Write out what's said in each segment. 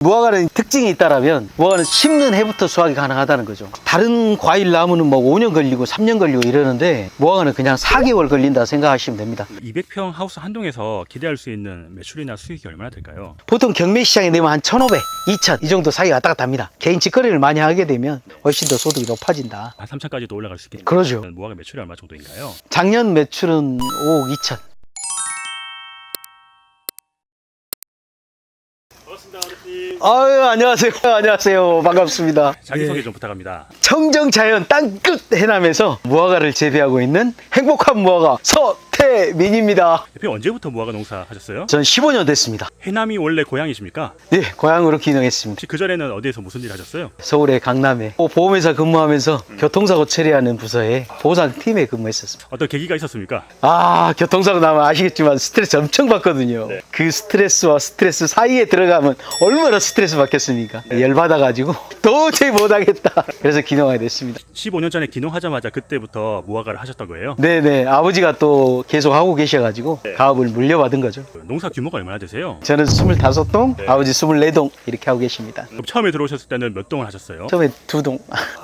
무화과는 특징이 있다라면 무화과는 심는 해부터 수확이 가능하다는 거죠. 다른 과일 나무는 뭐 5년 걸리고 3년 걸리고 이러는데 무화과는 그냥 4개월 걸린다 생각하시면 됩니다. 200평 하우스 한 동에서 기대할 수 있는 매출이나 수익이 얼마나 될까요? 보통 경매 시장에 내면 한 1,500, 2,000 이 정도 사이가 왔다 갔다 합니다. 개인 직거래를 많이 하게 되면 훨씬 더 소득이 높아진다. 한 3천까지도 올라갈 수 있겠네요. 그러죠. 무화과 매출이 얼마 정도인가요? 작년 매출은 5억 2천. 반갑습니다, 어르신. 아유, 안녕하세요. 안녕하세요. 반갑습니다. 자기소개 좀 부탁합니다. 청정자연 땅끝 해남에서 무화과를 재배하고 있는 행복한 무화과 서태민입니다. 대표님 언제부터 무화과 농사 하셨어요? 전 15년 됐습니다. 해남이 원래 고향이십니까? 네, 고향으로 기능했습니다. 혹시 그전에는 어디에서 무슨 일 하셨어요? 서울의 강남에 보험회사 근무하면서 교통사고 처리하는 부서에 보상팀에 근무했었습니다. 어떤 계기가 있었습니까? 교통사고 나면 아시겠지만 스트레스 엄청 받거든요. 네. 그 스트레스와 스트레스 사이에 들어가면 얼마나 스트레스 받겠습니까? 열받아가지고 도저히 못하겠다. 그래서 기농하게 됐습니다. 15년 전에 기농하자마자 그때부터 무화과를 하셨던 거예요? 네네, 아버지가 또 계속 하고 계셔가지고 가업을 물려받은 거죠. 농사 규모가 얼마나 되세요? 저는 25동, 네. 아버지 24동 이렇게 하고 계십니다. 그럼 처음에 들어오셨을 때는 몇 동을 하셨어요? 처음에 2동.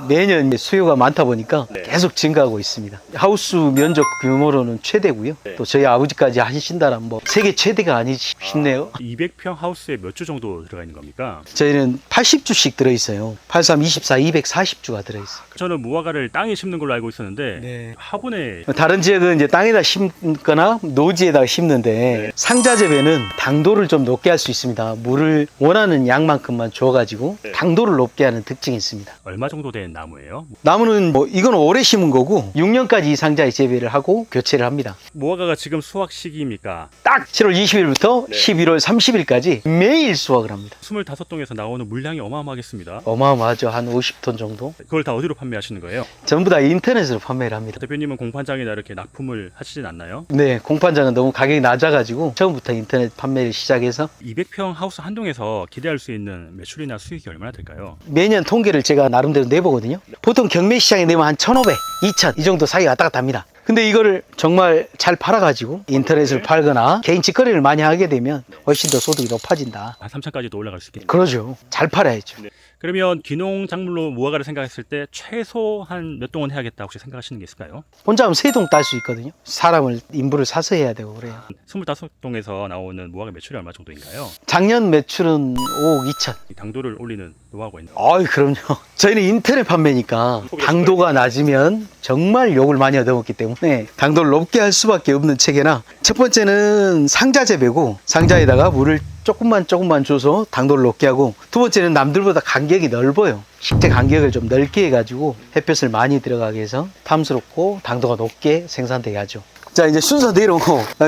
매년 이제 수요가 많다 보니까 네. 계속 증가하고 있습니다. 하우스 면적 규모로는 최대고요. 네. 또 저희 아버지까지 하신다면 뭐 세계 최대가 아니지 싶네요. 200평 하우스에 몇 주 정도 들어가 있는 겁니까? 저희는 80주씩 들어있어요. 83, 24, 240주가 들어있어요. 저는 무화과를 땅에 심는 걸로 알고 있었는데 네. 화분에 다른 지역은 이제 땅에다 심거나 노지에다가 심는데 네. 상자 재배는 당도를 좀 높게 할 수 있습니다. 물을 원하는 양만큼만 줘가지고 네. 당도를 높게 하는 특징이 있습니다. 얼마 정도 된 나무예요? 나무는 뭐 이건 오래 심은 거고 6년까지 이 상자에 재배를 하고 교체를 합니다. 무화과가 지금 수확 시기입니까? 딱 7월 20일부터 네. 11월 30일까지 매일 수확을 합니다. 25동에서 나오는 물량이 어마어마하겠습니다. 어마어마하죠. 한 50톤 정도. 그걸 다 어디로 판매하시는 거예요? 전부 다 인터넷으로 판매를 합니다. 대표님은 공판장이나 이렇게 납품을 하시진 않나요? 네, 공판장은 너무 가격이 낮아가지고 처음부터 인터넷 판매를 시작해서 200평 하우스 한 동에서 기대할 수 있는 매출이나 수익이 얼마나 될까요? 매년 통계를 제가 나름대로 내보거든요. 보통 경매 시장에 내면 한 1,500, 2,000 이 정도 사이가 왔다 갔다 합니다. 근데 이거를 정말 잘 팔아가지고 인터넷을 팔거나 개인 직거래를 많이 하게 되면 훨씬 더 소득이 높아진다. 한 3천까지도 올라갈 수 있겠네요. 그러죠. 잘 팔아야죠. 그러면 기농 작물로 무화과를 생각했을 때 최소 한 몇 동은 해야겠다 혹시 생각하시는 게 있을까요? 혼자 하면 3동 딸 수 있거든요. 사람을 인부를 사서 해야 되고 그래요. 25동에서 나오는 무화과 매출이 얼마 정도인가요? 작년 매출은 5억 2천. 이 당도를 올리는 무화과인데 그럼요. 저희는 인터넷 판매니까 당도가 낮으면 정말 욕을 많이 얻어먹기 때문에 당도를 높게 할 수밖에 없는 체계나 첫 번째는 상자 재배고 상자에다가 물을 조금만 줘서 당도를 높게 하고 두 번째는 남들보다 간격이 넓어요. 식재 간격을 좀 넓게 해가지고 햇볕을 많이 들어가게 해서 탐스럽고 당도가 높게 생산되게 하죠. 자, 이제 순서대로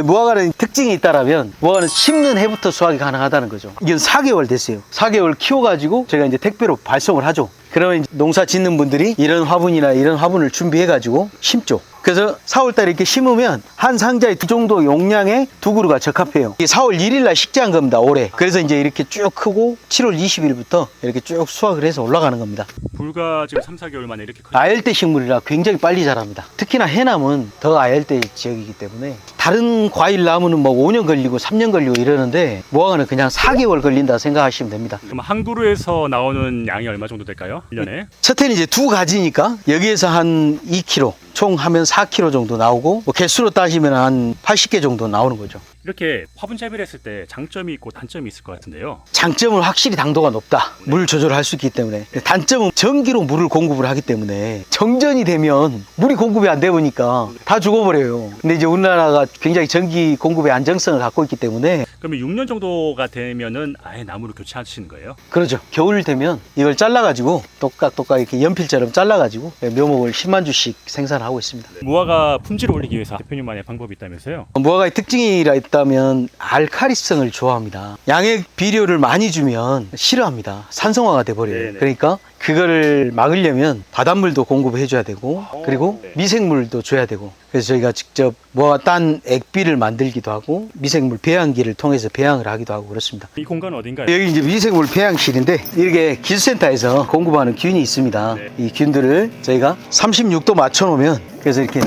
무화과는 특징이 있다라면 무화과는 심는 해부터 수확이 가능하다는 거죠. 이건 4개월 됐어요. 4개월 키워가지고 제가 이제 택배로 발송을 하죠. 그러면 이제 농사 짓는 분들이 이런 화분이나 이런 화분을 준비해가지고 심죠. 그래서 4월달에 이렇게 심으면 한 상자에 두 정도 용량의 2그루가 적합해요. 이게 4월 1일날 식재한 겁니다, 올해. 그래서 이제 이렇게 쭉 크고 7월 20일부터 이렇게 쭉 수확을 해서 올라가는 겁니다. 불과 지금 3, 4개월 만에 이렇게 아열대 식물이라 굉장히 빨리 자랍니다. 특히나 해남은 더 아열대 지역이기 때문에 다른 과일 나무는 뭐 5년 걸리고 3년 걸리고 이러는데 무화과는 그냥 4개월 걸린다 생각하시면 됩니다. 그럼 한 그루에서 나오는 양이 얼마 정도 될까요? 1년에? 첫 해는 이제 2가지니까 여기에서 한 2kg 총 하면 4kg 정도 나오고 뭐 개수로 따지면 한 80개 정도 나오는 거죠. 이렇게 화분 재배를 했을 때 장점이 있고 단점이 있을 것 같은데요. 장점은 확실히 당도가 높다. 물 조절을 할 수 있기 때문에. 단점은 전기로 물을 공급을 하기 때문에 정전이 되면 물이 공급이 안 되다 보니까 다 죽어버려요. 근데 이제 우리나라가 굉장히 전기 공급의 안정성을 갖고 있기 때문에 그러면 6년 정도가 되면은 아예 나무를 교체하시는 거예요? 그러죠. 겨울 되면 이걸 잘라가지고 똑깍똑깍 이렇게 연필처럼 잘라가지고 묘목을 10만 주씩 생산하고 있습니다. 무화과 품질을 올리기 위해서 대표님만의 방법이 있다면서요? 무화과의 특징이라 있다면 알카리성을 좋아합니다. 양액 비료를 많이 주면 싫어합니다. 산성화가 돼버려요. 네네. 그러니까 그거를 막으려면 바닷물도 공급해 줘야 되고 그리고 미생물도 줘야 되고 그래서 저희가 직접 무화과 딴 액비를 만들기도 하고 미생물 배양기를 통해서 배양을 하기도 하고 그렇습니다. 이 공간은 어딘가요? 여기 이제 미생물 배양실인데 이렇게 기술센터에서 공급하는 균이 있습니다. 네. 이 균들을 저희가 36도 맞춰 놓으면 그래서 이렇게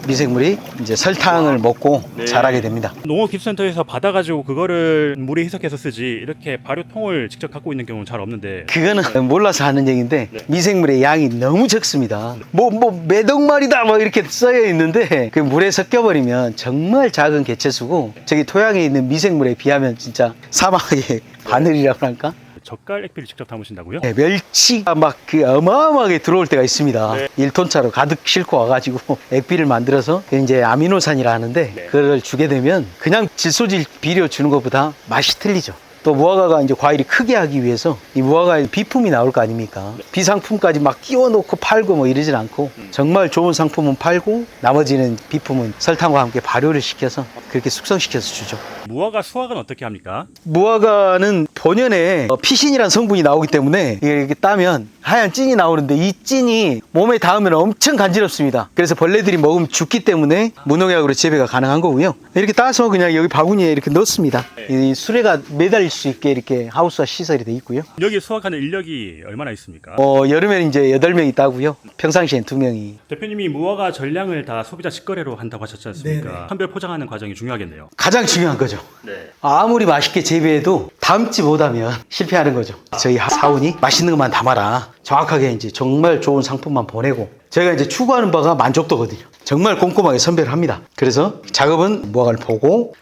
미생물이 이제 설탕을 먹고 네. 자라게 됩니다. 농업기술센터에서 받아가지고 그거를 물에 희석해서 쓰지 이렇게 발효통을 직접 갖고 있는 경우는 잘 없는데 그거는 몰라서 하는 얘기인데 네. 미생물의 양이 너무 적습니다. 뭐 몇 억 마리다 뭐 이렇게 써여 있는데 그 물에 섞여버리면 정말 작은 개체수고 저기 토양에 있는 미생물에 비하면 진짜 사막의 바늘이라고 할까? 젓갈 액비를 직접 담으신다고요? 네, 멸치가 막 그 어마어마하게 들어올 때가 있습니다. 네. 1톤차로 가득 싣고 와가지고 액비를 만들어서 그 이제 아미노산이라 하는데 네. 그걸 주게 되면 그냥 질소질 비료 주는 것보다 맛이 틀리죠. 또 무화과가 이제 과일이 크게 하기 위해서 이 무화과에 비품이 나올 거 아닙니까? 비상품까지 막 끼워 놓고 팔고 뭐 이러진 않고 정말 좋은 상품은 팔고 나머지는 비품은 설탕과 함께 발효를 시켜서 그렇게 숙성시켜서 주죠. 무화과 수확은 어떻게 합니까? 무화과는 본연에 피신이라는 성분이 나오기 때문에 이렇게 따면 하얀 찐이 나오는데 이 찐이 몸에 닿으면 엄청 간지럽습니다. 그래서 벌레들이 먹으면 죽기 때문에 무농약으로 재배가 가능한 거고요. 이렇게 따서 그냥 여기 바구니에 이렇게 넣습니다. 이 수레가 매달릴 수 있게 이렇게 하우스와 시설이 돼 있고요. 여기 수확하는 인력이 얼마나 있습니까? 여름에는 이제 8명이 따고요. 평상시엔 2명이. 대표님이 무화과 전량을 다 소비자 직거래로 한다고 하셨지 않습니까? 한별 포장하는 과정이 중요하겠네요. 가장 중요한 거죠. 네. 아무리 맛있게 재배해도 담지 못하면 실패하는 거죠. 저희 사원이 맛있는 것만 담아라. 정확하게 이제 정말 좋은 상품만 보내고 저희가 이제 추구하는 바가 만족도거든요. 정말 꼼꼼하게 선별을 합니다. 그래서 작업은 무화과를 보고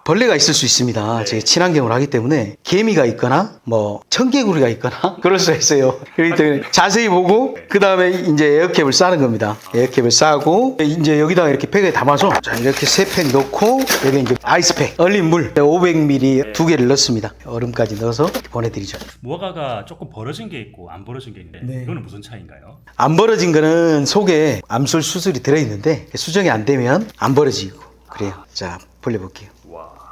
벌레가 있을 수 있습니다. 저희 친환경을 하기 때문에 개미가 있거나 뭐 청개구리가 있거나 그럴 수가 있어요. 그렇기 때문에 자세히 보고 그 다음에 이제 에어캡을 싸는 겁니다. 에어캡을 싸고 이제 여기다가 이렇게 팩에 담아서 자 이렇게 3팩 넣고 여기 이제 아이스팩 얼린 물 500ml 2개를 넣습니다. 얼음까지 넣어서 보내드리죠. 무화과가 조금 벌어진 게 있고 안 벌어진 게 있는데 이거는 무슨 차이인가요? 안 벌어진 거는 속에 암술 수술이 들어있는데 수정이 안 되면 안 벌어지고 그래요. 자 벌려볼게요.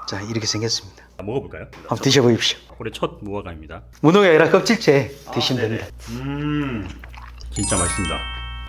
자 이렇게 생겼습니다. 먹어볼까요? 한번 드셔보십시오. 올해 첫 무화과입니다. 무농약이라 껍질째 드시면 됩니다. 진짜 맛있습니다.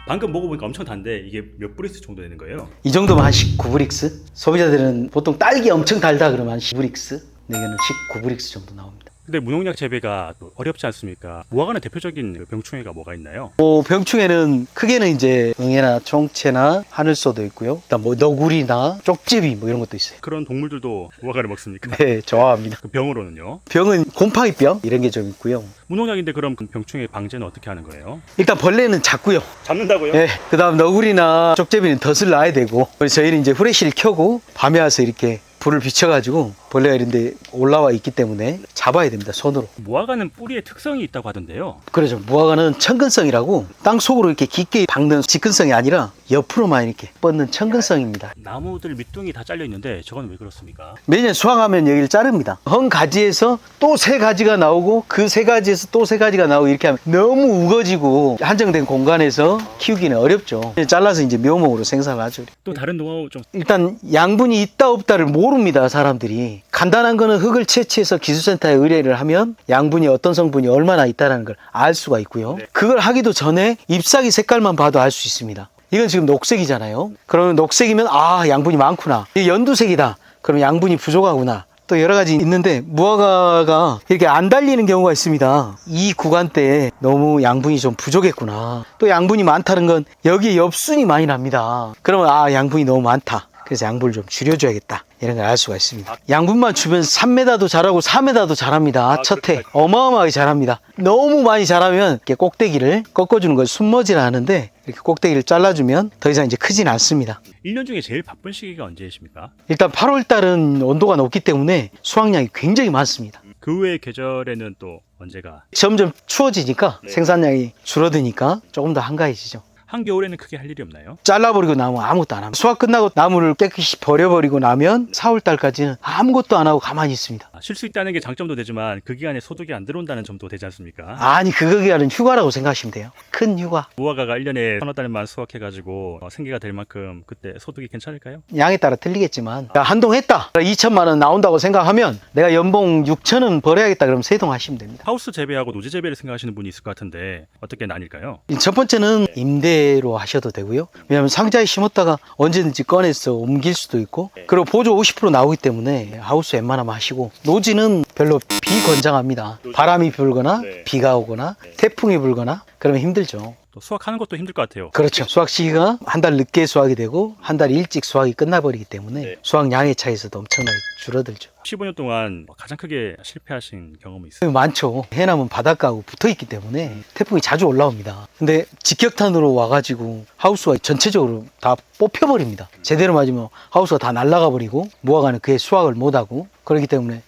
방금 먹어보니까 엄청 단데 이게 몇 브릭스 정도 되는 거예요? 이 정도면 한 19브릭스? 소비자들은 보통 딸기 엄청 달다 그러면 한 10브릭스? 네, 이거는 19브릭스 정도 나옵니다. 근데 무농약 재배가 또 어렵지 않습니까? 무화과는 대표적인 그 병충해가 뭐가 있나요? 병충해는 크게는 이제 응애나 총채나 하늘소도 있고요. 그다음 뭐 너구리나 쪽제비 뭐 이런 것도 있어요. 그런 동물들도 무화과를 먹습니까? 네, 좋아합니다. 그 병으로는요? 병은 곰팡이병 이런 게 좀 있고요. 무농약인데 그럼 그 병충해 방제는 어떻게 하는 거예요? 일단 벌레는 작고요. 잡는다고요? 네, 그다음 너구리나 쪽제비는 덫을 놔야 되고 저희는 이제 후레쉬를 켜고 밤에 와서 이렇게 불을 비춰가지고 벌레가 이런 데 올라와 있기 때문에 잡아야 됩니다. 손으로. 무화과는 뿌리에 특성이 있다고 하던데요. 그렇죠. 무화과는 천근성이라고 땅 속으로 이렇게 깊게 박는 직근성이 아니라 옆으로만 이렇게 뻗는 천근성입니다. 나무들 밑둥이 다 잘려 있는데 저건 왜 그렇습니까? 매년 수확하면 여기를 자릅니다. 한 가지에서 또 3가지가 나오고 그 3가지에서 또 3가지가 나오고 이렇게 하면 너무 우거지고 한정된 공간에서 키우기는 어렵죠. 잘라서 이제 묘목으로 생산을 하죠. 또 다른 노하우 좀 일단 양분이 있다 없다를 모릅니다. 사람들이. 간단한 거는 흙을 채취해서 기술센터에 의뢰를 하면 양분이 어떤 성분이 얼마나 있다는 걸 알 수가 있고요. 그걸 하기도 전에 잎사귀 색깔만 봐도 알 수 있습니다. 이건 지금 녹색이잖아요. 그러면 녹색이면 아 양분이 많구나. 이게 연두색이다. 그럼 양분이 부족하구나. 또 여러 가지 있는데 무화과가 이렇게 안 달리는 경우가 있습니다. 이 구간대에 너무 양분이 좀 부족했구나. 또 양분이 많다는 건 여기에 엽순이 많이 납니다. 그러면 아 양분이 너무 많다. 그래서 양분을 좀 줄여줘야겠다. 이런 걸 알 수가 있습니다. 양분만 주면 3m도 자라고 4m도 자랍니다. 첫해 어마어마하게 자랍니다. 너무 많이 자라면 이렇게 꼭대기를 꺾어주는 걸 순머지라 하는데 이렇게 꼭대기를 잘라주면 더 이상 이제 크진 않습니다. 1년 중에 제일 바쁜 시기가 언제이십니까? 일단 8월 달은 온도가 높기 때문에 수확량이 굉장히 많습니다. 그 외의 계절에는 또 언제가? 점점 추워지니까 생산량이 줄어드니까 조금 더 한가해지죠. 한겨울에는 크게 할 일이 없나요? 잘라버리고 나면 아무것도 안 합니다. 수확 끝나고 나무를 깨끗이 버려버리고 나면 4월달까지는 아무것도 안 하고 가만히 있습니다. 쉴 수 있다는 게 장점도 되지만 그 기간에 소득이 안 들어온다는 점도 되지 않습니까? 아니 그거 기간은 휴가라고 생각하시면 돼요. 큰 휴가. 무화과가 1년에 서너 달만 수확해가지고 생계가 될 만큼 그때 소득이 괜찮을까요? 양에 따라 틀리겠지만 한동 했다. 2천만 원 나온다고 생각하면 내가 연봉 6천은 벌어야겠다 그러면 세동하시면 됩니다. 하우스 재배하고 노지 재배를 생각하시는 분이 있을 것 같은데 어떻게 나뉠까요? 첫 번째는 임대로 하셔도 되고요. 왜냐하면 상자에 심었다가 언제든지 꺼내서 옮길 수도 있고 그리고 보조 50% 나오기 때문에 하우스 웬만하면 하시고 노지는 별로 비건장합니다. 바람이 불거나 비가 오거나 태풍이 불거나 그러면 힘들죠. 또 수확하는 것도 힘들 것 같아요. 그렇죠. 수확 시기가 한 달 늦게 수확이 되고 한 달 일찍 수확이 끝나버리기 때문에 네. 수확량의 차이에서도 엄청나게 줄어들죠. 15년 동안 가장 크게 실패하신 경험이 있어요? 많죠. 해남은 바닷가하고 붙어 있기 때문에 태풍이 자주 올라옵니다. 근데 직격탄으로 와가지고 하우스가 전체적으로 다 뽑혀버립니다. 제대로 맞으면 하우스가 다 날아가 버리고 무화과는 그에 수확을 못하고, 그렇기 때문에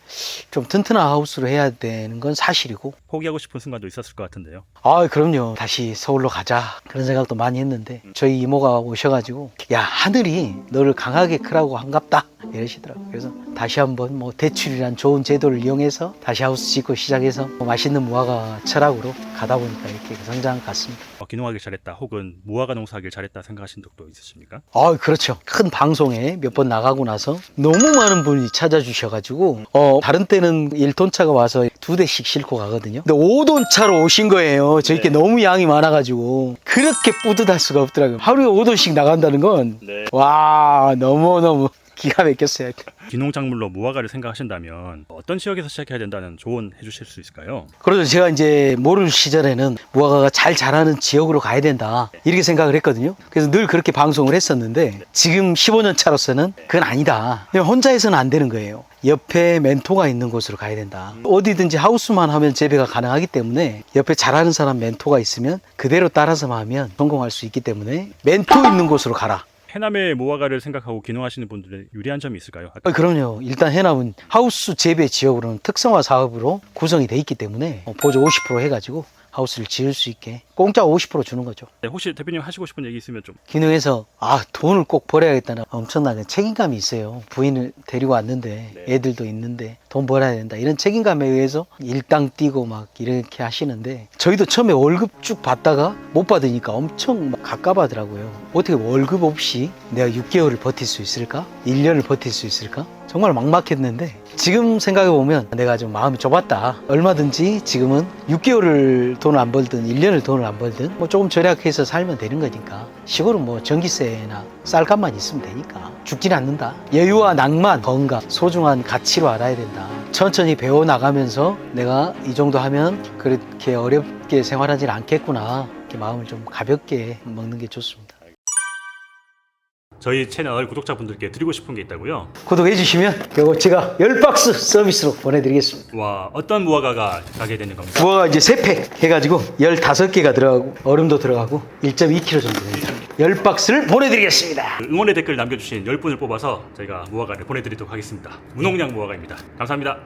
좀 튼튼한 하우스로 해야 되는 건 사실이고. 포기하고 싶은 순간도 있었을 것 같은데요. 아, 그럼요. 다시 서울로 가자, 그런 생각도 많이 했는데 저희 이모가 오셔가지고 야, 하늘이 너를 강하게 크라고 한갑다 이러시더라고요. 그래서 다시 한번 뭐 대출이란 좋은 제도를 이용해서 다시 하우스 짓고 시작해서 맛있는 무화과 철학으로 가다 보니까 이렇게 성장 같습니다. 귀농하길 잘했다 혹은 무화과 농사하길 잘했다 생각하신 적도 있으십니까? 아, 그렇죠. 큰 방송에 몇 번 나가고 나서 너무 많은 분이 찾아주셔가지고 다른 때는 1톤 차가 와서 2대씩 싣고 가거든요. 근데 5톤 차로 오신 거예요. 저희께 네. 너무 양이 많아가지고 그렇게 뿌듯할 수가 없더라고요. 하루에 5톤씩 나간다는 건 네. 와, 너무너무 기가 막혔어요. 귀농작물로 무화과를 생각하신다면 어떤 지역에서 시작해야 된다는 조언 해주실 수 있을까요? 그래서 제가 이제 모르는 시절에는 무화과가 잘 자라는 지역으로 가야 된다, 이렇게 생각을 했거든요. 그래서 늘 그렇게 방송을 했었는데 지금 15년 차로서는 그건 아니다. 그냥 혼자 해서는 안 되는 거예요. 옆에 멘토가 있는 곳으로 가야 된다. 어디든지 하우스만 하면 재배가 가능하기 때문에 옆에 잘하는 사람 멘토가 있으면 그대로 따라서만 하면 성공할 수 있기 때문에 멘토 있는 곳으로 가라. 해남의 무화과를 생각하고 귀농하시는 분들의 유리한 점이 있을까요? 그럼요. 일단 해남은 하우스 재배 지역으로는 특성화 사업으로 구성이 돼 있기 때문에 보조 50% 해가지고 하우스를 지을 수 있게 공짜 50% 주는 거죠. 네, 혹시 대표님 하시고 싶은 얘기 있으면 좀. 기능에서 돈을 꼭 벌어야겠다는 엄청나게 책임감이 있어요. 부인을 데리고 왔는데 네. 애들도 있는데 돈 벌어야 된다, 이런 책임감에 의해서 일당 뛰고 막 이렇게 하시는데, 저희도 처음에 월급 쭉 받다가 못 받으니까 엄청 막 갑갑하더라고요. 어떻게 월급 없이 내가 6개월을 버틸 수 있을까? 1년을 버틸 수 있을까? 정말 막막했는데 지금 생각해보면 내가 좀 마음이 좁았다. 얼마든지 지금은 6개월을 돈을 안 벌든 1년을 돈을 안 벌든 뭐 조금 절약해서 살면 되는 거니까. 시골은 뭐 전기세나 쌀값만 있으면 되니까 죽진 않는다. 여유와 낭만, 건강, 소중한 가치로 알아야 된다. 천천히 배워나가면서 내가 이 정도 하면 그렇게 어렵게 생활하진 않겠구나, 이렇게 마음을 좀 가볍게 먹는 게 좋습니다. 저희 채널 구독자분들께 드리고 싶은 게 있다고요? 구독해 주시면 이거 제가 10박스 서비스로 보내드리겠습니다. 와, 어떤 무화과가 가게 되는 겁니까? 무화과 이제 3팩 해가지고 15개가 들어가고 얼음도 들어가고 1.2kg 정도 됩니다. 10박스를 보내드리겠습니다. 응원의 댓글 남겨주신 10분을 뽑아서 저희가 무화과를 보내드리도록 하겠습니다. 무농약 무화과입니다. 감사합니다.